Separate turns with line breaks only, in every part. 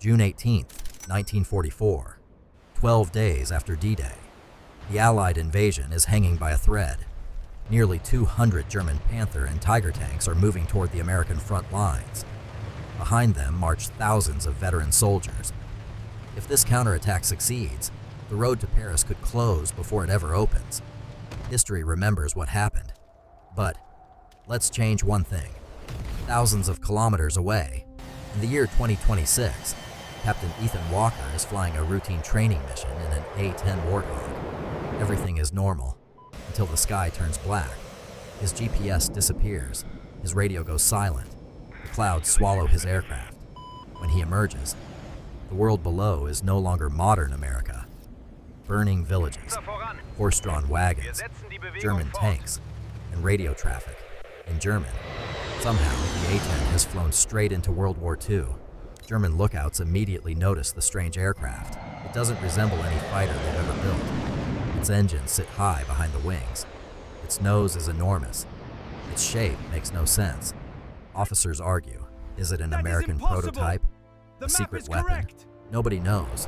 June 18th, 1944, 12 days after D-Day. The Allied invasion is hanging by a thread. Nearly 200 German Panther and Tiger tanks are moving toward the American front lines. Behind them march thousands of veteran soldiers. If this counterattack succeeds, the road to Paris could close before it ever opens. History remembers what happened. But let's change one thing. Thousands of kilometers away, in the year 2026, Captain Ethan Walker is flying a routine training mission in an A-10 Warthog. Everything is normal until the sky turns black. His GPS disappears. His radio goes silent. The clouds swallow his aircraft. When he emerges, the world below is no longer modern America. Burning villages, horse-drawn wagons, German tanks, and radio traffic in German. Somehow, the A-10 has flown straight into World War II. German lookouts immediately notice the strange aircraft. It doesn't resemble any fighter they've ever built. Its engines sit high behind the wings. Its nose is enormous. Its shape makes no sense. Officers argue, is it an American prototype? A secret weapon? Nobody knows,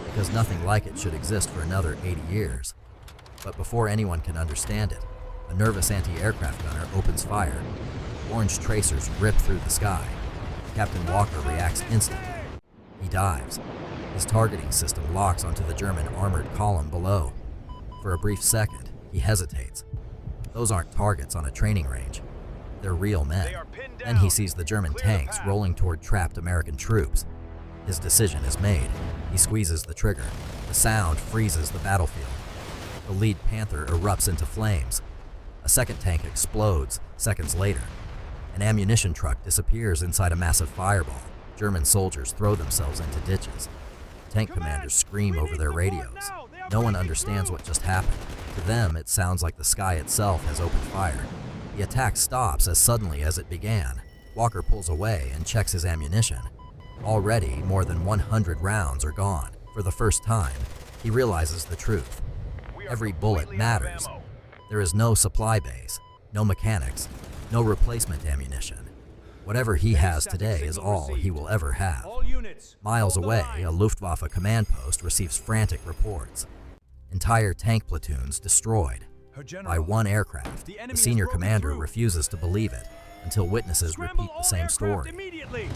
because nothing like it should exist for another 80 years. But before anyone can understand it, a nervous anti-aircraft gunner opens fire. Orange tracers rip through the sky. Captain Walker reacts instantly. He dives. His targeting system locks onto the German armored column below. For a brief second, he hesitates. Those aren't targets on a training range. They're real men. Then he sees the German tanks rolling toward trapped American troops. His decision is made. He squeezes the trigger. The sound freezes the battlefield. The lead Panther erupts into flames. A second tank explodes seconds later. An ammunition truck disappears inside a massive fireball. German soldiers throw themselves into ditches. Tank commanders scream over their radios. No one understands what just happened. To them, it sounds like the sky itself has opened fire. The attack stops as suddenly as it began. Walker pulls away and checks his ammunition. Already, more than 100 rounds are gone. For the first time, he realizes the truth. Every bullet matters. There is no supply base, no mechanics, no replacement ammunition. Whatever he has today is all he will ever have. Miles away, a Luftwaffe command post receives frantic reports. Entire tank platoons destroyed by one aircraft. The senior commander refuses to believe it until witnesses repeat the same story.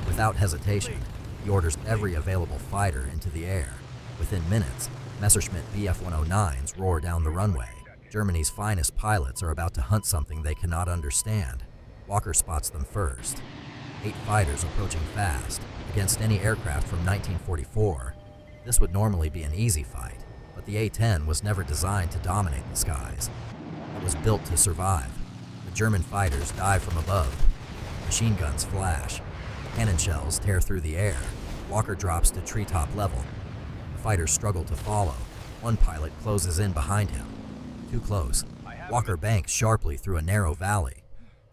Without hesitation, he orders every available fighter into the air. Within minutes, Messerschmitt Bf-109s roar down the runway. Germany's finest pilots are about to hunt something they cannot understand. Walker spots them first. 8 fighters approaching fast. Against any aircraft from 1944, this would normally be an easy fight, but the A-10 was never designed to dominate the skies. It was built to survive. The German fighters dive from above. Machine guns flash. Cannon shells tear through the air. Walker drops to treetop level. The fighters struggle to follow. One pilot closes in behind him. Too close. Walker banks sharply through a narrow valley.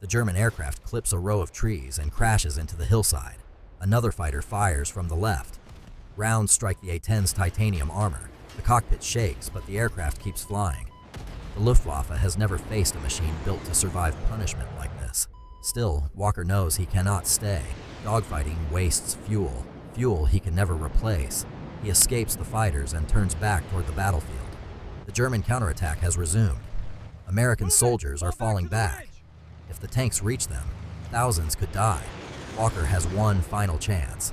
The German aircraft clips a row of trees and crashes into the hillside. Another fighter fires from the left. Rounds strike the A-10's titanium armor. The cockpit shakes, but the aircraft keeps flying. The Luftwaffe has never faced a machine built to survive punishment like this. Still, Walker knows he cannot stay. Dogfighting wastes fuel. Fuel he can never replace. He escapes the fighters and turns back toward the battlefield. The German counterattack has resumed. American soldiers are falling back. If the tanks reach them, thousands could die. Walker has one final chance.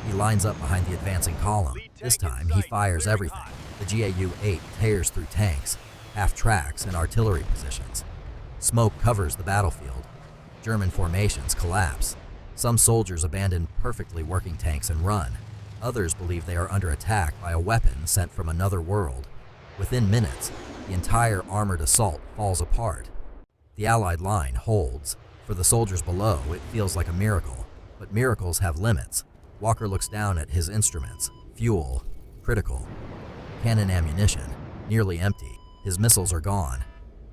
He lines up behind the advancing column. This time, he fires everything. The GAU-8 tears through tanks, half-tracks, and artillery positions. Smoke covers the battlefield. German formations collapse. Some soldiers abandon perfectly working tanks and run. Others believe they are under attack by a weapon sent from another world. Within minutes, the entire armored assault falls apart. The Allied line holds. For the soldiers below, it feels like a miracle. But miracles have limits. Walker looks down at his instruments. Fuel, critical. Cannon ammunition, nearly empty. His missiles are gone.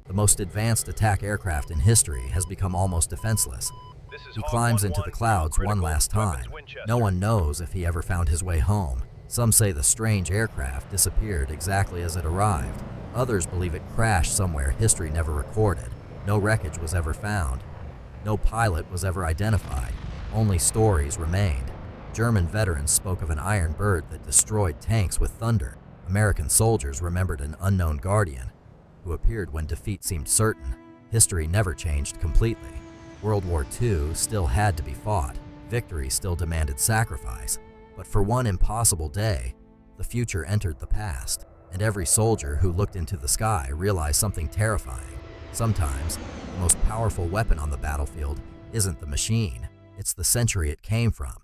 The most advanced attack aircraft in history has become almost defenseless. He climbs into the clouds one last time. No one knows if he ever found his way home. Some say the strange aircraft disappeared exactly as it arrived. Others believe it crashed somewhere history never recorded. No wreckage was ever found. No pilot was ever identified. Only stories remained. German veterans spoke of an iron bird that destroyed tanks with thunder. American soldiers remembered an unknown guardian who appeared when defeat seemed certain. History never changed completely. World War II still had to be fought. Victory still demanded sacrifice. But for one impossible day, the future entered the past, and every soldier who looked into the sky realized something terrifying. Sometimes, the most powerful weapon on the battlefield isn't the machine, it's the century it came from.